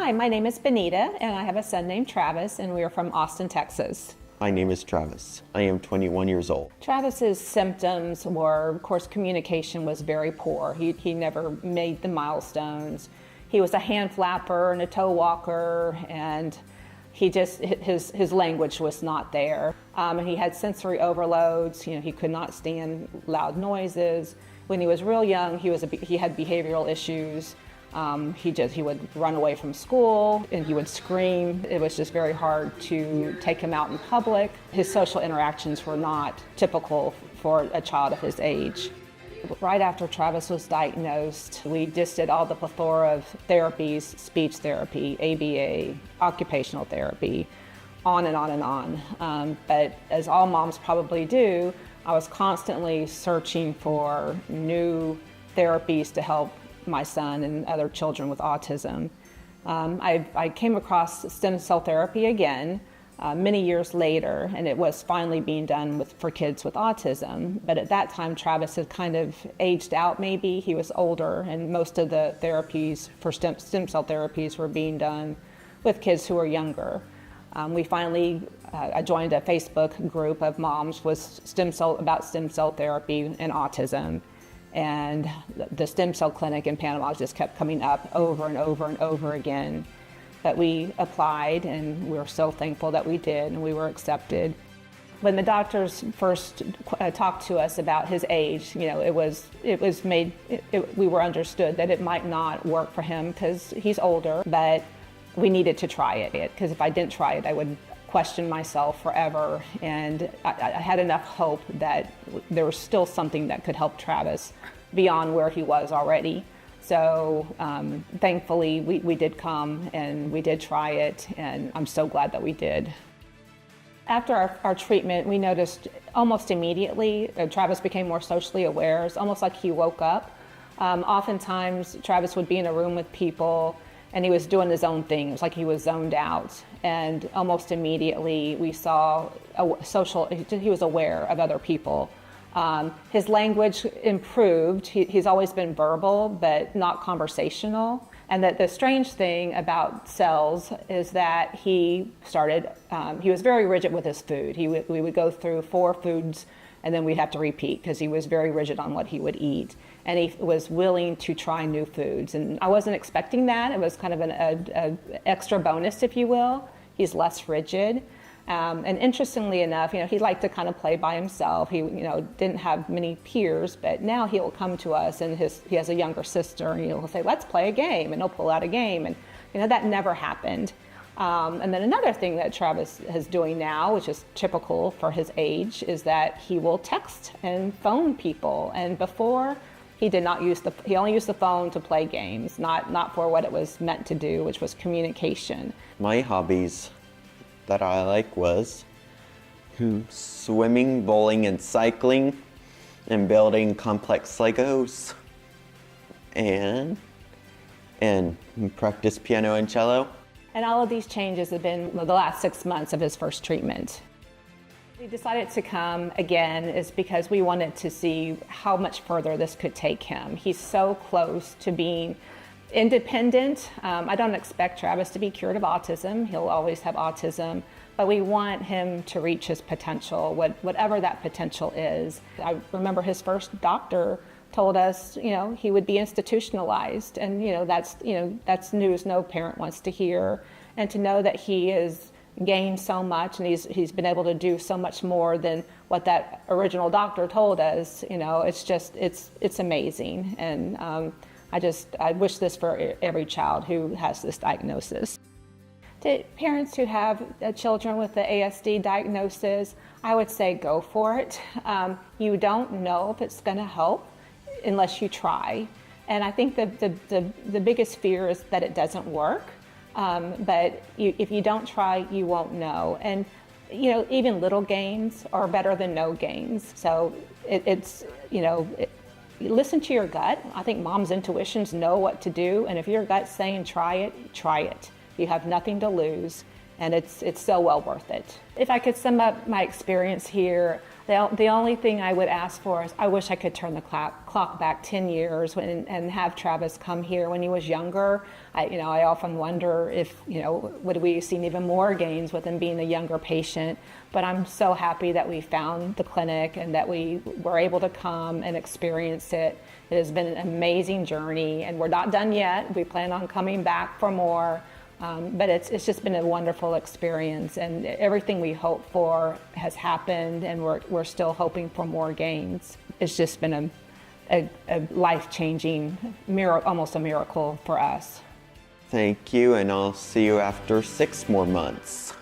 Hi, my name is Bonita, and I have a son named Travis, and we are from Austin, Texas. My name is Travis. I am 21 years old. Travis's symptoms were, of course, communication was very poor. He never made the milestones. He was a hand flapper and a toe walker, and his language was not there. And he had sensory overloads. He could not stand loud noises. When he was real young, he had behavioral issues. He would run away from school and he would scream. It was just very hard to take him out in public. His social interactions were not typical for a child of his age. Right after Travis was diagnosed, we just did all the plethora of therapies, speech therapy, ABA, occupational therapy, on and on and on. But as all moms probably do, I was constantly searching for new therapies to help my son and other children with autism. I came across stem cell therapy again many years later, and it was finally being done for kids with autism. But at that time, Travis had kind of aged out maybe. He was older, and most of the therapies for stem cell therapies were being done with kids who were younger. I joined a Facebook group of moms about stem cell therapy and autism. And the stem cell clinic in Panama just kept coming up over and over and over again. But we applied, and we were so thankful that we did, and we were accepted. When the doctors first talked to us about his age, we were understood that it might not work for him because he's older, but we needed to try it. Because if I didn't try it, I would question myself forever. And I had enough hope that there was still something that could help Travis beyond where he was already. So thankfully, we did come and we did try it, and I'm so glad that we did. After our treatment, we noticed almost immediately Travis became more socially aware. It's almost like he woke up. Oftentimes, Travis would be in a room with people and he was doing his own thing. It was like he was zoned out. And almost immediately we saw he was aware of other people. His language improved. He's always been verbal, but not conversational. And that the strange thing about cells is that he was very rigid with his food. We would go through 4 foods and then we'd have to repeat because he was very rigid on what he would eat. And he was willing to try new foods. And I wasn't expecting that. It was kind of an extra bonus, if you will. He's less rigid. And interestingly enough, he liked to kind of play by himself. He, didn't have many peers, but now he'll come to us, and he has a younger sister, and he'll say, "Let's play a game," and he'll pull out a game, and that never happened. And then another thing that Travis is doing now, which is typical for his age, is that he will text and phone people. And before, he only used the phone to play games, not for what it was meant to do, which was communication. My hobbies that I like was swimming, bowling, and cycling, and building complex Legos, and practice piano and cello. And all of these changes have been the last 6 months of his first treatment. We decided to come again is because we wanted to see how much further this could take him. He's so close to being independent. I don't expect Travis to be cured of autism. He'll always have autism, but we want him to reach his potential, whatever that potential is. I remember his first doctor told us, he would be institutionalized, and that's news no parent wants to hear. And to know that he has gained so much, and he's been able to do so much more than what that original doctor told us. It's amazing, and I wish this for every child who has this diagnosis. To parents who have children with the ASD diagnosis, I would say go for it. You don't know if it's going to help unless you try. And I think the biggest fear is that it doesn't work. But if you don't try, you won't know. And even little gains are better than no gains. So listen to your gut. I think mom's intuitions know what to do, and if your gut's saying try it. You have nothing to lose, and it's so well worth it. If I could sum up my experience here, The only thing I would ask for is I wish I could turn the clock back 10 years and have Travis come here when he was younger. I often wonder if, would we have seen even more gains with him being a younger patient. But I'm so happy that we found the clinic and that we were able to come and experience it. It has been an amazing journey, and we're not done yet. We plan on coming back for more. But it's just been a wonderful experience, and everything we hoped for has happened, and we're still hoping for more gains. It's just been a life-changing miracle, almost a miracle for us. Thank you, and I'll see you after 6 more months.